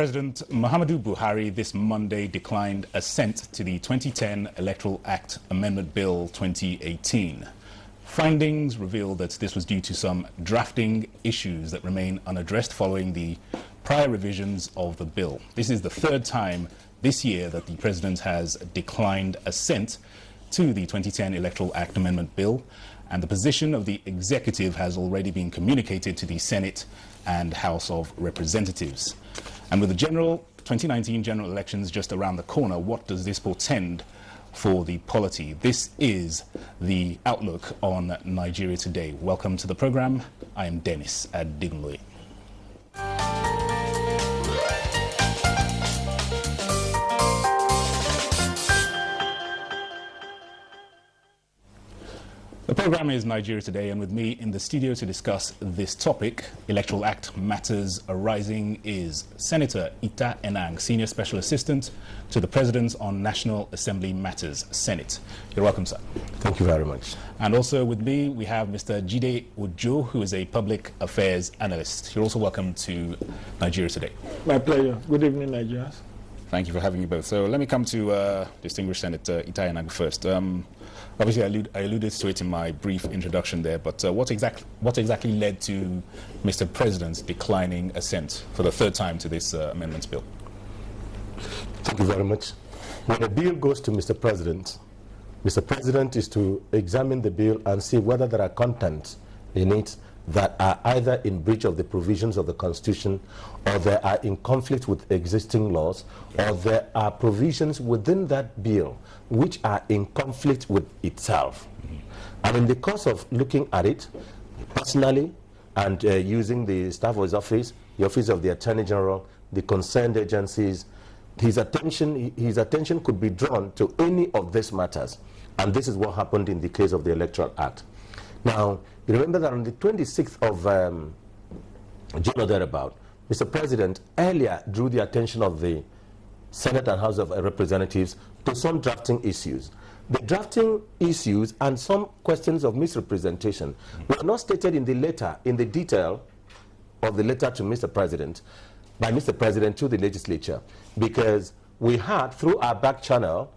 President MUHAMMADU Buhari this Monday declined assent to the 2010 Electoral Act Amendment Bill 2018. Findings revealed that this was due to some drafting issues that remain unaddressed following the prior revisions of the bill. This is the third time this year that the President has declined assent to the 2010 Electoral Act Amendment Bill, and the position of the executive has already been communicated to the Senate and House of Representatives. And with the 2019 general elections just around the corner, what does this portend for the polity? This is the outlook on Nigeria today. Welcome to the program. I am Dennis Adigunloye. The program is Nigeria Today, and with me in the studio to discuss this topic, Electoral Act matters arising, is Senator Ita Enang, Senior Special Assistant to the President on National Assembly Matters, Senate. You're welcome, sir. Thank you very much. And also with me, we have Mr. Jide Ojo, who is a Public Affairs Analyst. You're also welcome to Nigeria Today. My pleasure. Good evening, Nigerians. Thank you for having me both. So let me come to distinguished Senator Ita Enang first. Obviously, I alluded to it in my brief introduction there, but what exactly led to Mr. President declining assent for the third time to this amendments bill? Thank you very much. When a bill goes to Mr. President is to examine the bill and see whether there are contents in it that are either in breach of the provisions of the Constitution, or they are in conflict with existing laws, or there are provisions within that bill which are in conflict with itself. And in the course of looking at it personally and using the staff of his office, the Office of the Attorney General, the concerned agencies, his attention could be drawn to any of these matters. And this is what happened in the case of the Electoral Act. Now, you remember that on the 26th of June or thereabout, Mr. President earlier drew the attention of the Senate and House of Representatives to some drafting issues. The drafting issues and some questions of misrepresentation were not stated in the letter, in the detail of the letter to Mr. President, by Mr. President to the legislature, because we had, through our back channel,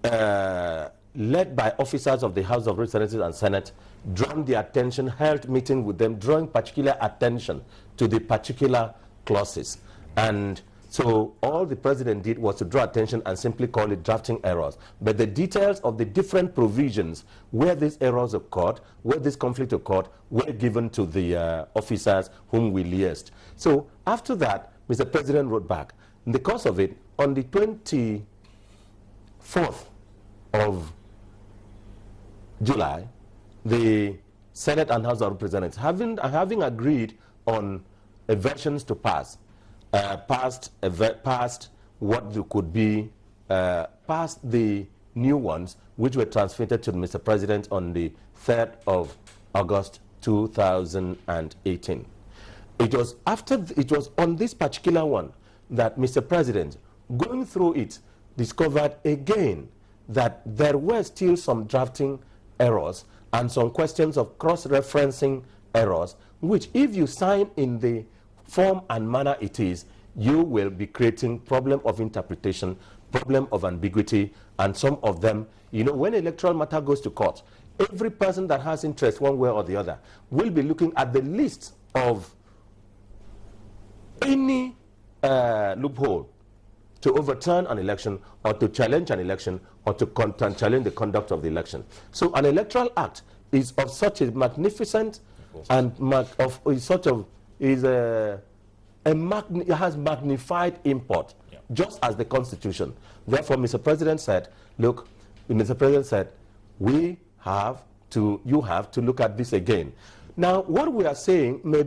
led by officers of the House of Representatives and Senate, drawn the attention, held meeting with them, drawing particular attention to the particular clauses. And so all the President did was to draw attention and simply call it drafting errors. But the details of the different provisions where these errors occurred, where this conflict occurred, were given to the officers whom we liaised. So after that, Mr. President wrote back. In the course of it, on the 24th of July, the Senate and House of Representatives, having agreed on versions to pass, passed what could be passed the new ones, which were transmitted to Mr. President on the 3rd of August 2018. It was on this particular one that Mr. President, going through it, discovered again that there were still some drafting errors and some questions of cross-referencing errors, which if you sign in the form and manner it is, you will be creating problem of interpretation, problem of ambiguity, and some of them, you know, when electoral matter goes to court, every person that has interest one way or the other will be looking at the list of any loophole to overturn an election, or to challenge an election, or to challenge the conduct of the election. So an electoral act is of such a magnificent and it has magnified import, just as the Constitution. Therefore, Mr. President said, look, Mr. President said, you have to look at this again. Now, what we are saying may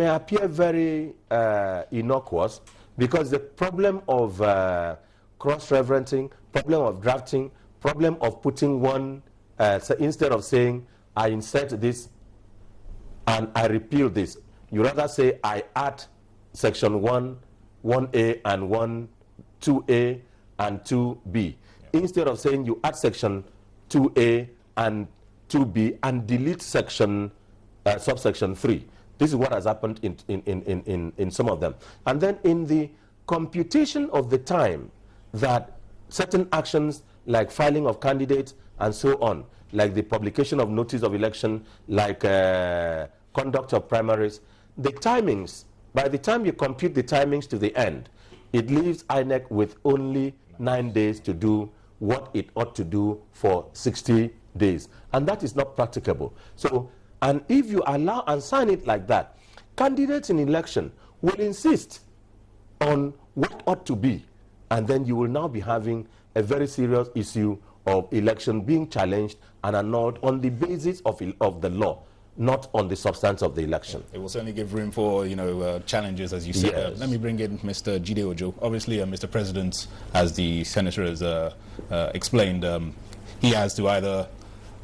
appear very innocuous, because the problem of cross-referencing, problem of drafting, problem of putting one, so instead of saying, I insert this and I repeal this, you rather say, I add section 1A and 2A and 2B. Instead of saying you add section 2A and 2B and delete section subsection 3. This is what has happened in some of them. And then in the computation of the time that certain actions like filing of candidates and so on, like the publication of notice of election, like conduct of primaries, the timings, by the time you compute the timings to the end, it leaves INEC with only 9 days to do what it ought to do for 60 days. And that is not practicable. So, and if you allow and sign it like that, candidates in election will insist on what ought to be. And then you will now be having a very serious issue of election being challenged and annulled on the basis of the law, not on the substance of the election. It will certainly give room for, challenges, as you said. Yes. Let me bring in Mr. Jide Ojo. Obviously, Mr. President, as the senator has explained, he has to either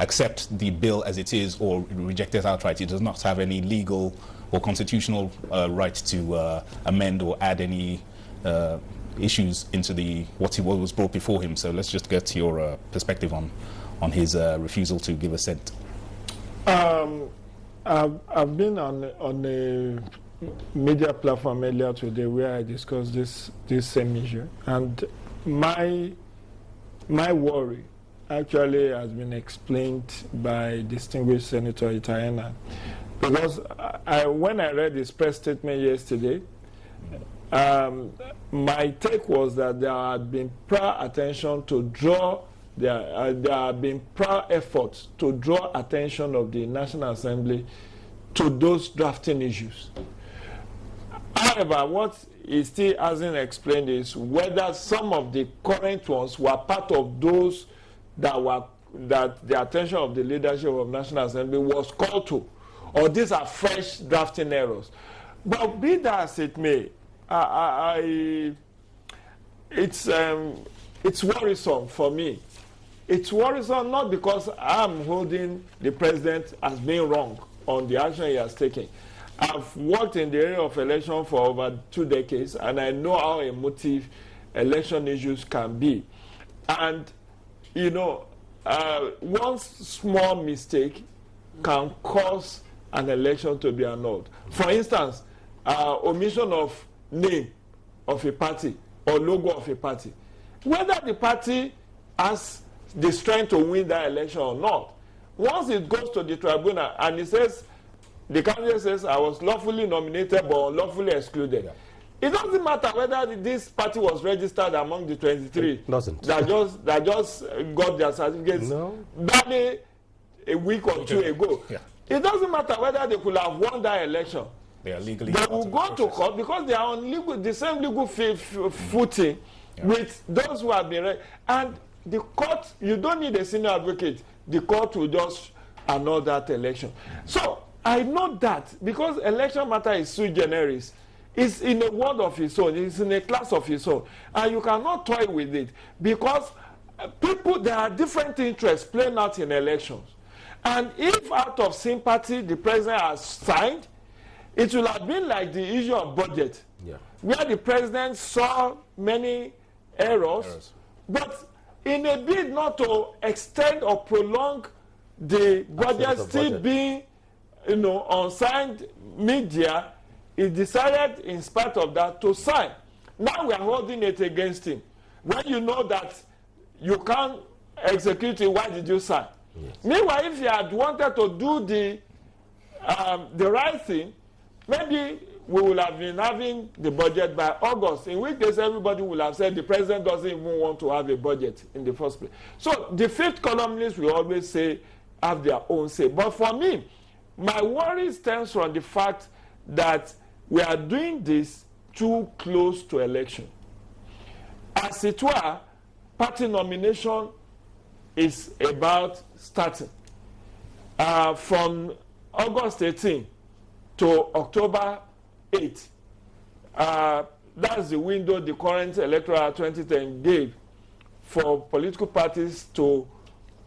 accept the bill as it is or reject it outright. He does not have any legal or constitutional right to amend or add any issues into what was brought before him. So let's just get your perspective on his refusal to give assent. I've been on a media platform earlier today where I discussed this same issue, and my worry actually has been explained by distinguished Senator Itayena, because when I read his press statement yesterday, my take was that there had been prior attention to draw, there have been prior efforts to draw attention of the National Assembly to those drafting issues. However, what he still hasn't explained is whether some of the current ones were part of those that the attention of the leadership of National Assembly was called to, or these are fresh drafting errors. But be that as it may, it's worrisome for me. It's worrisome not because I'm holding the president as being wrong on the action he has taken. I've worked in the area of election for over 2 decades, and I know how emotive election issues can be. And, one small mistake can cause an election to be annulled. For instance, omission of name of a party or logo of a party. Whether the party has the strength to win that election or not, once it goes to the tribunal and it says, the candidate says, I was lawfully nominated but unlawfully excluded. Yeah. It doesn't matter whether this party was registered among the 23 that just got their certificates barely a week or two ago. Yeah. It doesn't matter whether they could have won that election. They are legally. They will go to court because they are on the same legal footing with those who have been. And the court, you don't need a senior advocate. The court will just annul that election. So I know that because election matter is sui generis. It's in a world of its own. It's in a class of its own. And you cannot toy with it because there are different interests playing out in elections. And if out of sympathy the president has signed, it will have been like the issue of budget, where the president saw many errors, but in a bid not to extend or prolong the budget still being, unsigned media, he decided, in spite of that, to sign. Now we are holding it against him. When you know that you can't execute it, why did you sign? Yes. Meanwhile, if you had wanted to do the right thing, maybe we will have been having the budget by August, in which case everybody will have said the president doesn't even want to have a budget in the first place. So the fifth columnists will always say, have their own say. But for me, my worry stems from the fact that we are doing this too close to election. As it were, party nomination is about starting. From August 18 to October 8, that's the window the current Electoral 2010 gave for political parties to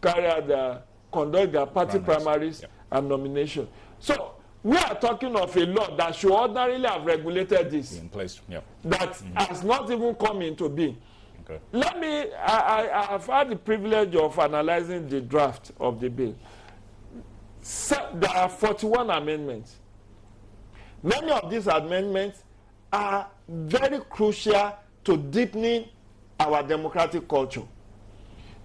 conduct their party primaries and nomination. So we are talking of a law that should ordinarily have regulated this, in place, that has not even come into being. Okay. I have had the privilege of analyzing the draft of the bill. So there are 41 amendments. Many of these amendments are very crucial to deepening our democratic culture.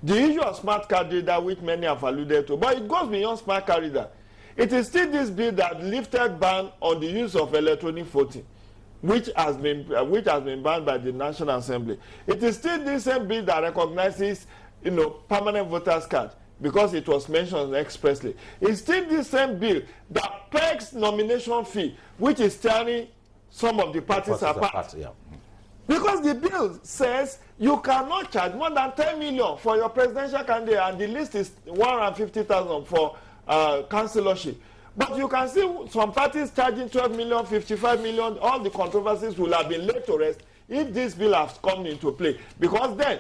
The issue of smart card reader, which many have alluded to, but it goes beyond smart card reader. It is still this bill that lifted ban on the use of electronic voting, which has been banned by the National Assembly. It is still the same bill that recognizes, permanent voters card, because it was mentioned expressly. It's still the same bill that pegs nomination fee, which is tearing some of the parties apart. Yeah. Because the bill says you cannot charge more than 10 million for your presidential candidate, and the list is 150,000 for councillorship. But you can see some parties charging 12 million, 55 million. All the controversies will have been laid to rest if this bill has come into play, because then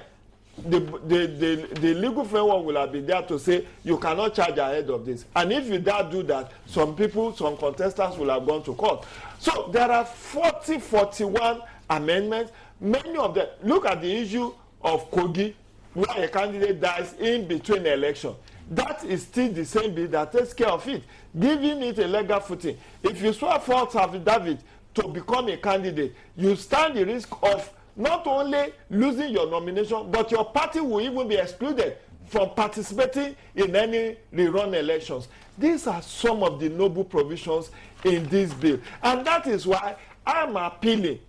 the legal framework will have been there to say you cannot charge ahead of this. And if you dare do that, some contestants will have gone to court. So there are 41 amendments. Many of them, look at the issue of Kogi, where a candidate dies in between election. That is still the same bill that takes care of it, giving it a legal footing. If you swear false affidavit to become a candidate, you stand the risk of not only losing your nomination, but your party will even be excluded from participating in any rerun elections. These are some of the noble provisions in this bill. And that is why I'm appealing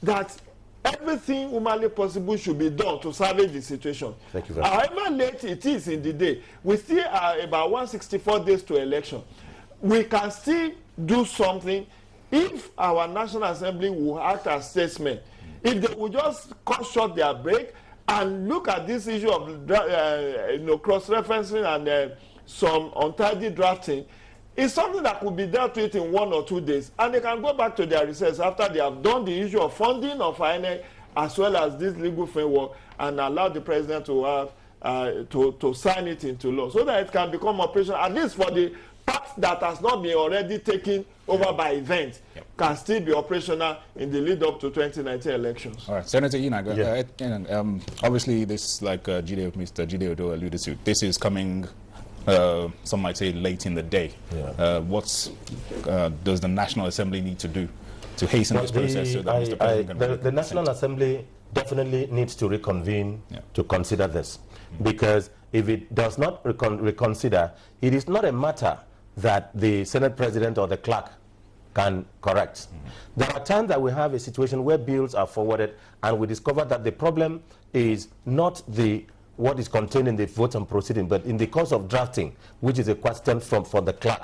that everything humanly possible should be done to salvage the situation. Thank you very much. However late it is in the day, we still are about 164 days to election. We can still do something if our National Assembly will act as statesmen. If they will just cut short their break and look at this issue of cross-referencing and some untidy drafting, it's something that could be dealt with in 1 or 2 days, and they can go back to their research after they have done the issue of funding of INEC as well as this legal framework, and allow the president to have to sign it into law so that it can become operational, at least for the part that has not been already taken over by events. Can still be operational in the lead up to 2019 elections. All right, Senator Inaga, obviously this, like Mr. Jide Odo alluded to, this is coming, some might say, late in the day. Yeah. What does the National Assembly need to do to hasten this process so that Mr. President can... The National Assembly definitely needs to reconvene to consider this. Because if it does not reconsider, it is not a matter that the Senate President or the clerk can correct. There are times that we have a situation where bills are forwarded and we discover that the problem is not what is contained in the vote and proceeding, but in the course of drafting, which is a question for the clerk,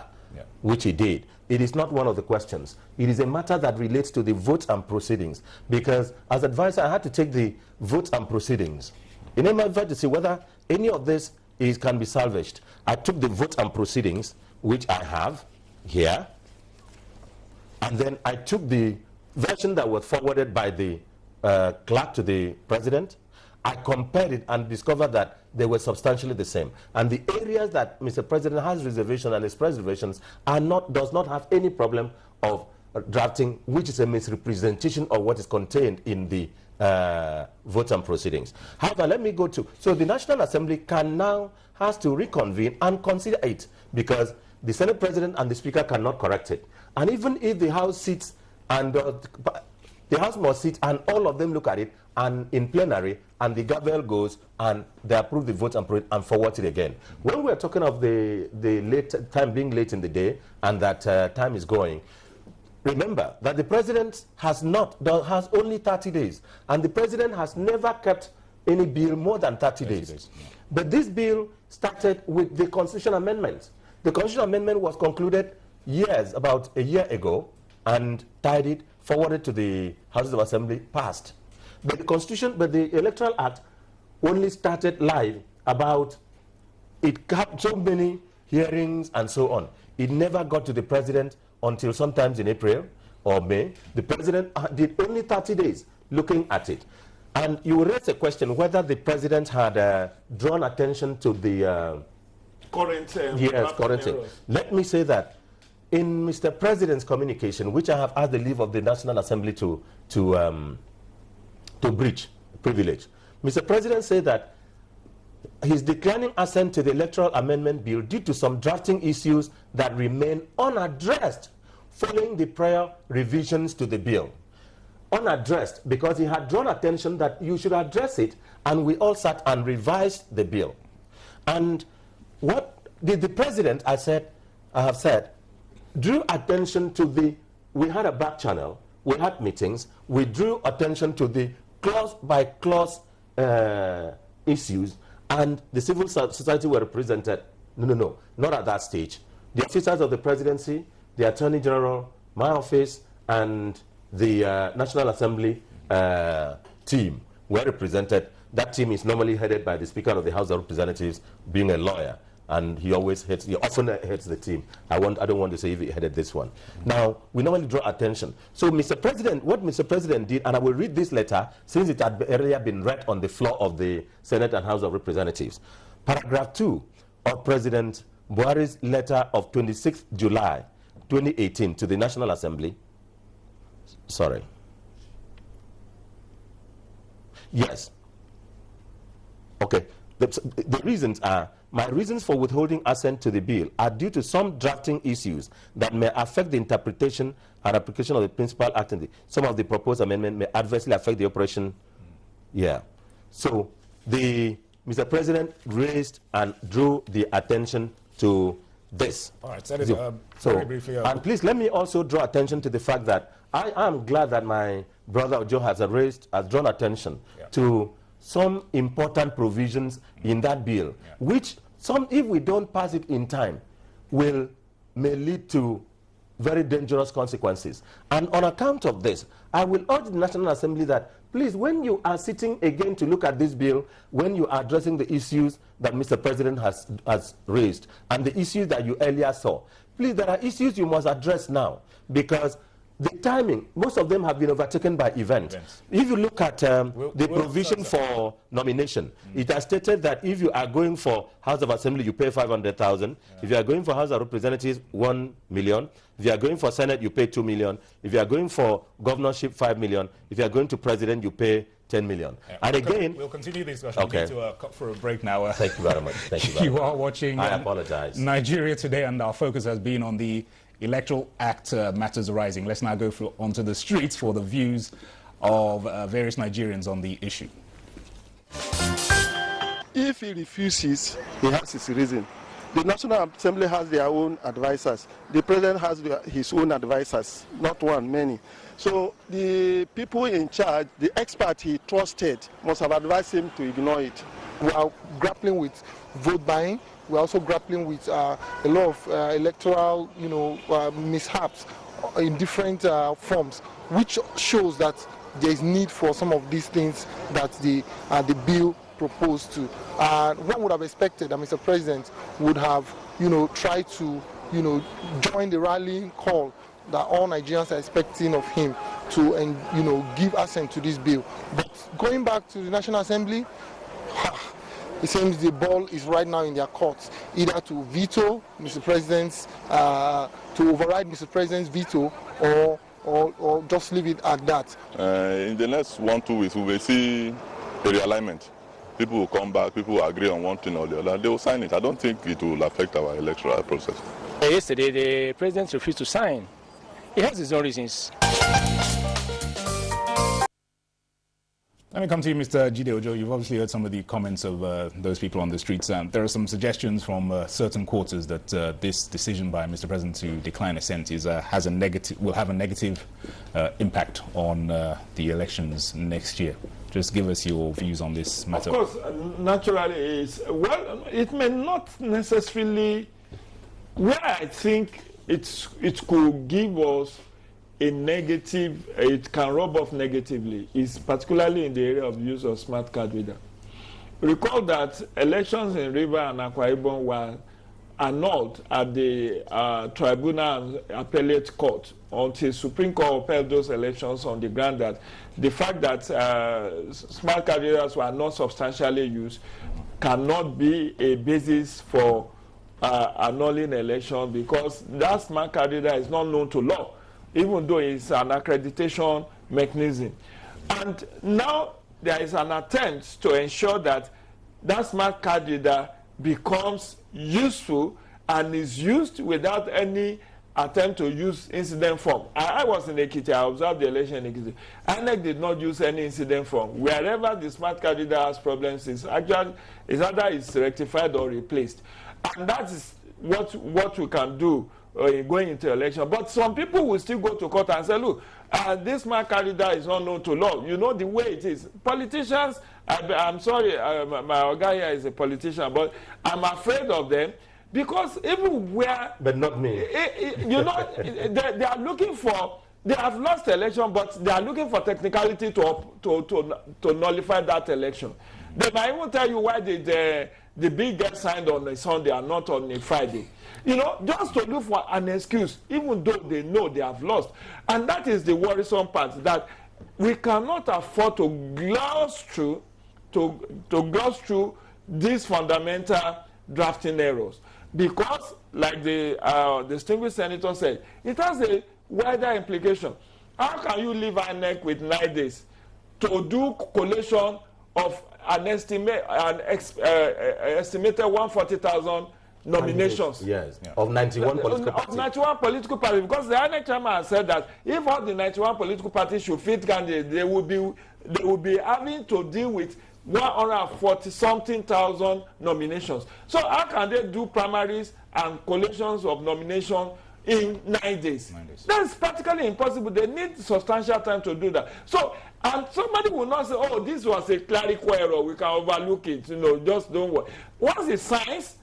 which he did. It is not one of the questions. It is a matter that relates to the votes and proceedings. Because as advisor, I had to take the votes and proceedings in order to see whether any of this can be salvaged. I took the votes and proceedings, which I have here, and then I took the version that was forwarded by the clerk to the president. I compared it and discovered that they were substantially the same. And the areas that Mr. President has reservation and expressed reservations does not have any problem of drafting, which is a misrepresentation of what is contained in the votes and proceedings. However, let me go to, so the National Assembly has to reconvene and consider it, because the Senate President and the Speaker cannot correct it. And even if the House sits and the House must sit and all of them look at it and in plenary, and the gavel goes and they approve the vote and forward it again. When we're talking of the late time being late in the day and that time is going, remember that the President has only 30 days, and the President has never kept any bill more than 30 days. But this bill started with the Constitution Amendment. The Constitution Amendment was concluded about a year ago, and tidied, forwarded to the Houses of Assembly, passed. But the Electoral Act only started live it had so many hearings and so on. It never got to the President until sometimes in April or May. The President did only 30 days looking at it. And you will raise a question whether the President had drawn attention to the current errors. Let me say that in Mr. President's communication, which I have asked the leave of the National Assembly to breach privilege, Mr. President said that he's declining assent to the Electoral Amendment Bill due to some drafting issues that remain unaddressed following the prior revisions to the bill, unaddressed, because he had drawn attention that you should address it, and we all sat and revised the bill. And what did the president, I have said, drew attention to we had a back channel, we had meetings, we drew attention to the clause by clause issues, and the civil society were represented. No, not at that stage. The officers of the presidency, the Attorney General, my office, and the National Assembly team were represented. That team is normally headed by the Speaker of the House of Representatives, being a lawyer, and he often heads the team. I don't want to say if he headed this one. Now, we normally draw attention. So, Mr. President, what Mr. President did, and I will read this letter since it had earlier been read on the floor of the Senate and House of Representatives. Paragraph 2 of President Buhari's letter of 26th July 2018 to the National Assembly. Sorry. Yes. Okay. The reasons are, my reasons for withholding assent to the bill are due to some drafting issues that may affect the interpretation and application of the principal act. Some of the proposed amendment may adversely affect the operation. Yeah. So Mr. President raised and drew the attention to this. All right, Senator, very briefly. And please let me also draw attention to the fact that I am glad that my brother Ojo has drawn attention to some important provisions in that bill, which if we don't pass it in time, may lead to very dangerous consequences. And on account of this, I will urge the National Assembly that, please, when you are sitting again to look at this bill, when you are addressing the issues that Mr. President has raised and the issues that you earlier saw, please, there are issues you must address now, because the timing, most of them have been overtaken by events. If you look at the provision for nomination, it has stated that if you are going for House of Assembly, you pay 500,000. If you are going for House of Representatives, 1 million. If you are going for Senate, you pay 2 million. If you are going for governorship, 5 million. If you are going to president, you pay 10 million. And again, we'll continue this discussion. Okay. We need to cut for a break now. Thank you very much. Thank you very much. You are watching I apologize. Nigeria Today, and our focus has been on the Electoral Act matters arising. Let's now go onto the streets for the views of various Nigerians on the issue. If he refuses, he has his reason. The National Assembly has their own advisors. The President has his own advisors, not one, many. So the people in charge, the expert he trusted, must have advised him to ignore it. We are grappling with vote buying. We're also grappling with a lot of electoral, mishaps in different forms, which shows that there is need for some of these things that the bill proposed to. One would have expected that Mr. President would have, tried to, join the rallying call that all Nigerians are expecting of him to, give assent to this bill. But going back to the National Assembly, it seems the ball is right now in their courts, either to veto Mr. President's, to override Mr. President's veto, or just leave it at that. In the next 1-2 weeks, we will see a realignment. People will come back, people will agree on one thing or the other, they will sign it. I don't think it will affect our electoral process. Yesterday, the President refused to sign. He has his own reasons. Let me come to you, Mr. Jide Ojo. You've obviously heard some of the comments of those people on the streets. There are some suggestions from certain quarters that this decision by Mr. President to decline assent will have a negative impact on the elections next year. Just give us your views on this matter. Of course, naturally, it may not necessarily. Where I think it could give us a negative, it can rub off negatively, is particularly in the area of use of smart card reader. Recall that elections in River and Akwa Ibom were annulled at the Tribunal and Appellate Court until Supreme Court upheld those elections on the ground that the fact that smart card readers were not substantially used cannot be a basis for annulling election, because that smart card reader is not known to law, even though it's an accreditation mechanism. And now there is an attempt to ensure that that smart card reader becomes useful and is used without any attempt to use incident form. I was in Ekiti, I observed the election in Ekiti. INEC did not use any incident form. Wherever the smart card reader has problems, it's either it's rectified or replaced. And that is what we can do going into election. But some people will still go to court and say, look, this smart card reader is not known to law. You know the way it is. Politicians, I'm sorry, my guy here is a politician, but I'm afraid of them. Because even where... But not me. You know, they are looking for... They have lost the election, but they are looking for technicality to nullify that election. They might even tell you why the bill gets signed on a Sunday and not on a Friday. You know, just to look for an excuse, even though they know they have lost. And that is the worrisome part, that we cannot afford to gloss through these fundamental drafting errors. Because, like the distinguished senator said, it has a wider implication. How can you leave INEC with 9 days to do collation of an estimated 140,000 nominations? Yes, yeah. Of 91 political parties. Of 91 political parties, because the INEC chairman has said that if all the 91 political parties should fit candidates, they will be having to deal with 140-something thousand nominations. So how can they do primaries and collations of nomination in 9 days? That's practically impossible. They need substantial time to do that. So, and somebody will not say, oh, this was a clerical error, we can overlook it, you know, just don't worry. Once it's science,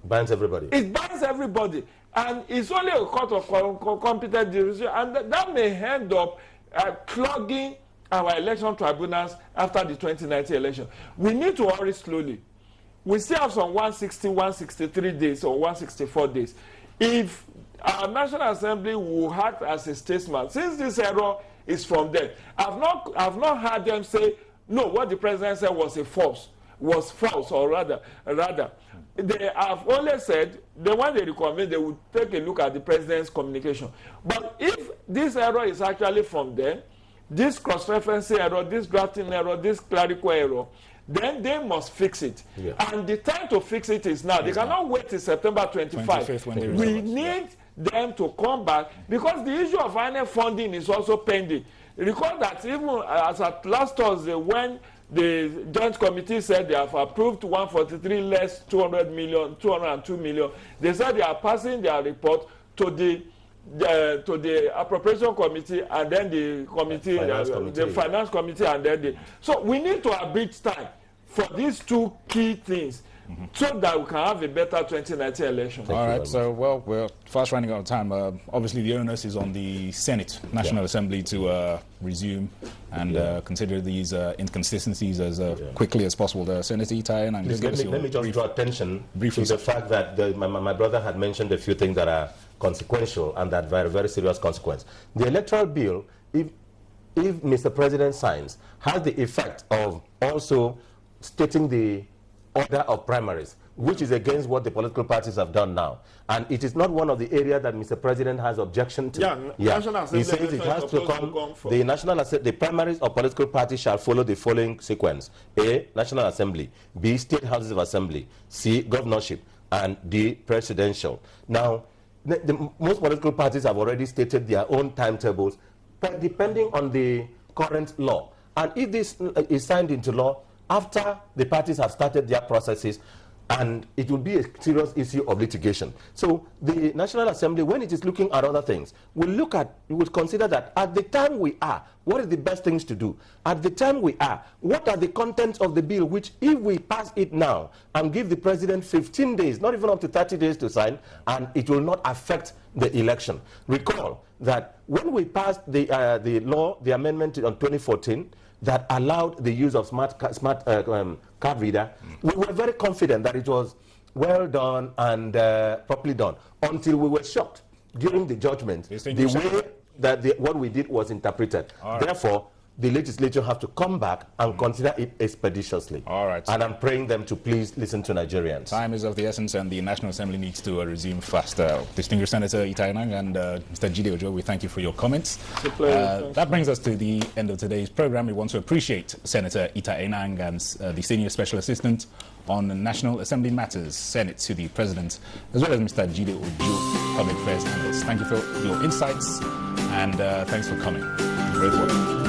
binds everybody. It binds everybody. And it's only a court of competent decision, and that may end up clogging our election tribunals after the 2019 election. We need to hurry slowly. We still have some 160, 163 days or 164 days. If our National Assembly will act as a statesman, since this error is from them, I've not heard them say, no, what the president said was false, or rather, they have only said that when they recommend, they will take a look at the president's communication. But if this error is actually from them, this cross-referencing error, this drafting error, this clerical error, then they must fix it. Yeah. And the time to fix it is now. They cannot wait till September 25. We need them to come back, because the issue of INEC funding is also pending. Recall that even as at last Thursday, when the Joint Committee said they have approved 143 less 202 million, they said they are passing their report to the appropriation committee, and then the committee, the finance committee, and then so we need to abridge time for these two key things, so that we can have a better 2019 election. All right, so well, we're fast running out of time. Obviously, the onus is on the Senate, National Assembly, to resume and consider these inconsistencies as quickly as possible. Senator Itai, and let me just draw attention to the fact that my brother had mentioned a few things that are consequential and that very, very serious consequence. The electoral bill, if Mr. President signs, has the effect of also stating the order of primaries, which is against what the political parties have done now. And it is not one of the areas that Mr. President has objection to. He says it has to come, the primaries of political parties shall follow the following sequence: A, National Assembly; B, State Houses of Assembly; C, governorship; and D, presidential. Now, most political parties have already stated their own timetables, but depending on the current law. And if this is signed into law after the parties have started their processes, and it will be a serious issue of litigation. So the National Assembly, when it is looking at other things, will consider that at the time we are, what is the best things to do? At the time we are, what are the contents of the bill, which if we pass it now and give the president 15 days, not even up to 30 days to sign, and it will not affect the election. Recall that when we passed the amendment on 2014, that allowed the use of smart card reader, we were very confident that it was well done and properly done, until we were shocked during the judgment the way that what we did was interpreted. Therefore, the legislature have to come back and consider it expeditiously. All right. And I'm praying them to please listen to Nigerians. Time is of the essence, and the National Assembly needs to resume faster. Distinguished Senator Itai Nang and Mr. Jide Ojo, we thank you for your comments. It's a pleasure. That brings us to the end of today's program. We want to appreciate Senator Itai Nang and the Senior Special Assistant on National Assembly Matters, Senate to the President, as well as Mr. Jide Ojo. public affairs analyst. Thank you for your insights, and thanks for coming. Very welcome.